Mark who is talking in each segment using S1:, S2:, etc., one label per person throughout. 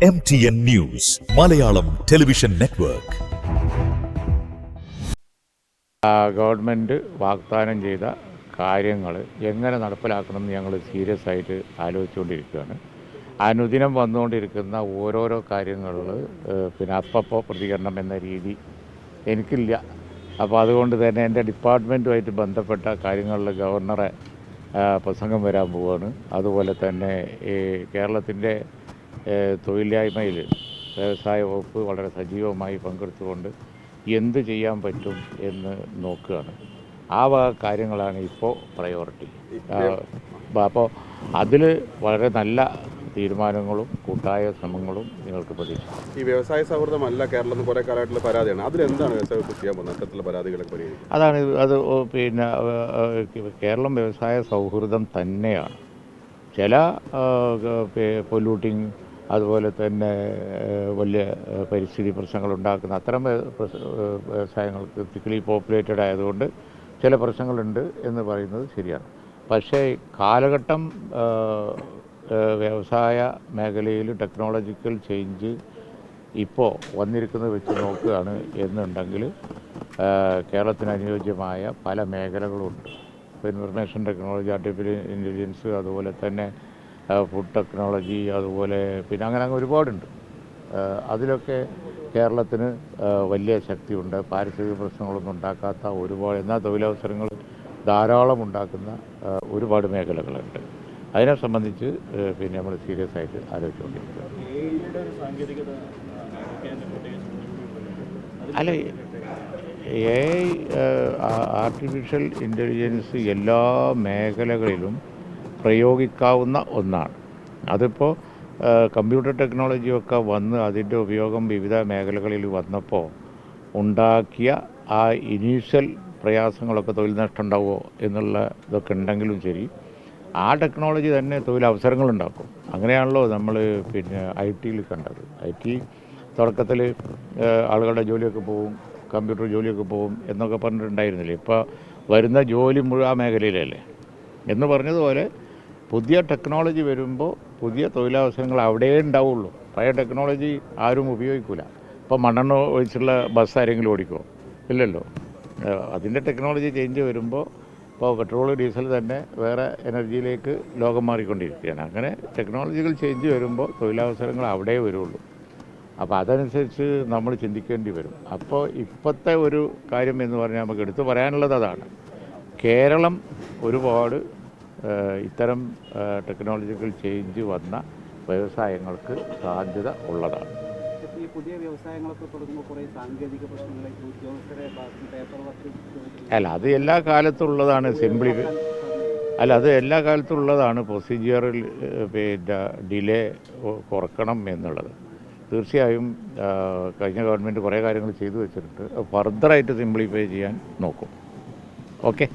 S1: MTN News, Malayalam television network.
S2: Government വാഗ്ദാനം ചെയ്ത കാര്യങ്ങൾ എങ്ങനെ നടപ്പിലാക്കണമെന്ന് ഞങ്ങൾ സീരിയസ് ആയിട്ട് ആലോചിച്ചുകൊണ്ടിരിക്കുകയാണ്. അനുദിനം വന്നുകൊണ്ടിരിക്കുന്ന ഓരോരോ കാര്യങ്ങളിൽ പിന്നെ അപ്പപ്പോൾ പ്രതികരണം എന്ന രീതി എനിക്കില്ല. അപ്പോൾ അതുകൊണ്ട് തന്നെ എൻ്റെ ഡിപ്പാർട്ട്മെൻറ്റുമായിട്ട് ബന്ധപ്പെട്ട കാര്യങ്ങളിൽ ഗവർണറെ പ്രസംഗം വരാൻ പോവുകയാണ്. അതുപോലെ തന്നെ ഈ കേരളത്തിൻ്റെ തൊഴിലില്ലായ്മയിൽ വ്യവസായ വകുപ്പ് വളരെ സജീവമായി പങ്കെടുത്തുകൊണ്ട് എന്ത് ചെയ്യാൻ പറ്റും എന്ന് നോക്കുകയാണ്. ആ കാര്യങ്ങളാണ് ഇപ്പോൾ പ്രയോറിറ്റി. അപ്പോൾ അതിൽ വളരെ നല്ല തീരുമാനങ്ങളും കൂട്ടായ ശ്രമങ്ങളും നിങ്ങൾക്ക് പ്രതീക്ഷിക്കാം.
S3: ഈ വ്യവസായ സൗഹൃദമല്ല കേരളത്തിൽ കുറേ കാലമായിട്ടുള്ള പരാതിയാണ്. അതിലെന്താണ് വ്യവസായ വകുപ്പ് ചെയ്യാൻ പോകുന്നത്? അത്തരത്തിലുള്ള പരാതികളൊക്കെ പരിഹരിക്കും.
S2: അതാണ് അത് പിന്നെ കേരളം വ്യവസായ സൗഹൃദം തന്നെയാണ്. ചില പൊല്യൂട്ടിങ് അതുപോലെ തന്നെ വലിയ പരിസ്ഥിതി പ്രശ്നങ്ങളുണ്ടാക്കുന്ന അത്തരം വ്യവസായങ്ങൾക്ക് തിക്കിളി പോപ്പുലേറ്റഡ് ആയതുകൊണ്ട് ചില പ്രശ്നങ്ങളുണ്ട് എന്ന് പറയുന്നത് ശരിയാണ്. പക്ഷേ കാലഘട്ടം വ്യവസായ മേഖലയിൽ ടെക്നോളജിക്കൽ ചേഞ്ച് ഇപ്പോൾ വന്നിരിക്കുന്നത് വെച്ച് നോക്കുകയാണ് എന്നുണ്ടെങ്കിൽ കേരളത്തിന് അനുയോജ്യമായ പല മേഖലകളുണ്ട്. ഇപ്പോൾ ഇൻഫർമേഷൻ ടെക്നോളജി, ആർട്ടിഫിഷ്യൽ ഇൻ്റലിജൻസ്, അതുപോലെ തന്നെ ഫുഡ് ടെക്നോളജി, അതുപോലെ പിന്നെ അങ്ങനെ ഒരുപാടുണ്ട്. അതിലൊക്കെ കേരളത്തിന് വലിയ ശക്തിയുണ്ട്. പാരിസ്ഥിതിക പ്രശ്നങ്ങളൊന്നും ഉണ്ടാക്കാത്ത ഒരുപാട്, എന്നാൽ തൊഴിലവസരങ്ങൾ ധാരാളം ഉണ്ടാക്കുന്ന ഒരുപാട് മേഖലകളുണ്ട്. അതിനെ സംബന്ധിച്ച് പിന്നെ നമ്മൾ സീരിയസ് ആയിട്ട് ആലോചിച്ചുകൊണ്ടിരിക്കുക. അല്ല, ആർട്ടിഫിഷ്യൽ ഇൻ്റലിജൻസ് എല്ലാ മേഖലകളിലും പ്രയോഗിക്കാവുന്ന ഒന്നാണ്. അതിപ്പോൾ കമ്പ്യൂട്ടർ ടെക്നോളജിയൊക്കെ വന്ന് അതിൻ്റെ ഉപയോഗം വിവിധ മേഖലകളിൽ വന്നപ്പോൾ ഉണ്ടാക്കിയ ആ ഇനീഷ്യൽ പ്രയാസങ്ങളൊക്കെ തൊഴിൽ നഷ്ടം ഉണ്ടാവുമോ എന്നുള്ള ഇതൊക്കെ ഉണ്ടെങ്കിലും ശരി, ആ ടെക്നോളജി തന്നെ തൊഴിലവസരങ്ങളുണ്ടാക്കും. അങ്ങനെയാണല്ലോ നമ്മൾ പിന്നെ IT കണ്ടത്. IT തുടക്കത്തിൽ ആളുകളുടെ ജോലിയൊക്കെ പോവും, കമ്പ്യൂട്ടർ ജോലിയൊക്കെ പോവും എന്നൊക്കെ പറഞ്ഞിട്ടുണ്ടായിരുന്നില്ലേ. ഇപ്പോൾ വരുന്ന ജോലി മുഴുവൻ ആ മേഖലയിലല്ലേ എന്ന് പറഞ്ഞതുപോലെ പുതിയ ടെക്നോളജി വരുമ്പോൾ പുതിയ തൊഴിലവസരങ്ങൾ അവിടെ ഉണ്ടാവുള്ളൂ. പഴയ ടെക്നോളജി ആരും ഉപയോഗിക്കില്ല. ഇപ്പോൾ മണ്ണെണ്ണ ഒഴിച്ചുള്ള ബസ് ആരെങ്കിലും ഓടിക്കുമോ? ഇല്ലല്ലോ. അതിൻ്റെ ടെക്നോളജി ചേഞ്ച് വരുമ്പോൾ ഇപ്പോൾ പെട്രോൾ ഡീസൽ തന്നെ വേറെ എനർജിയിലേക്ക് ലോകം മാറിക്കൊണ്ടിരിക്കുകയാണ്. അങ്ങനെ ടെക്നോളജിക്കൽ ചേഞ്ച് വരുമ്പോൾ തൊഴിലവസരങ്ങൾ അവിടെ വരുള്ളൂ. അപ്പോൾ അതനുസരിച്ച് നമ്മൾ ചിന്തിക്കേണ്ടി വരും. അപ്പോൾ ഇപ്പോഴത്തെ ഒരു കാര്യം എന്ന് പറഞ്ഞാൽ നമുക്ക് എടുത്തു പറയാനുള്ളത് അതാണ്. കേരളം ഒരുപാട് ഇത്തരം ടെക്നോളജിക്കൽ ചേഞ്ച് വന്ന വ്യവസായങ്ങൾക്ക് സാധ്യത ഉള്ളതാണ്.
S4: ഈ പുതിയ വ്യവസായങ്ങളൊക്കെ തുടങ്ങുമ്പോൾ കുറേ സാങ്കേതിക പ്രശ്നങ്ങളായിട്ട് ഉദ്യോഗസ്ഥരെ പേപ്പർ വർക്ക്
S2: അത് എല്ലാ കാലത്തും ഉള്ളതാണ്. അത് എല്ലാ കാലത്തും ഉള്ളതാണ്. പ്രൊസീജിയറിൽ പിന്നെ ഡിലേ കുറക്കണം എന്നുള്ളത് തീർച്ചയായും കഴിഞ്ഞ ഗവൺമെൻറ് കുറേ കാര്യങ്ങൾ ചെയ്തു വെച്ചിട്ടുണ്ട്. ഫർദറായിട്ട് സിംപ്ലിഫൈ ചെയ്യാൻ നോക്കും. ഓക്കെ.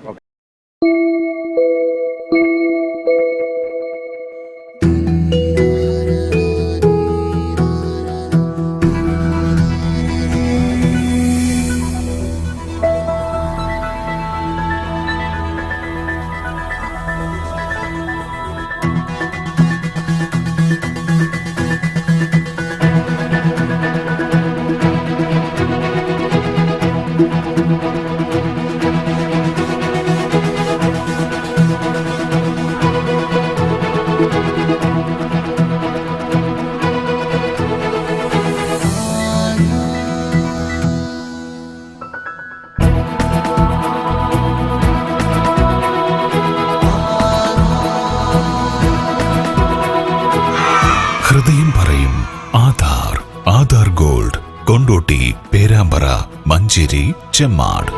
S1: ഹൃദയം പറയും ആധാർ ഗോൾഡ്, കൊണ്ടോട്ടി, പേരാമ്പ്ര, മഞ്ചേരി, ചെമ്മാട്.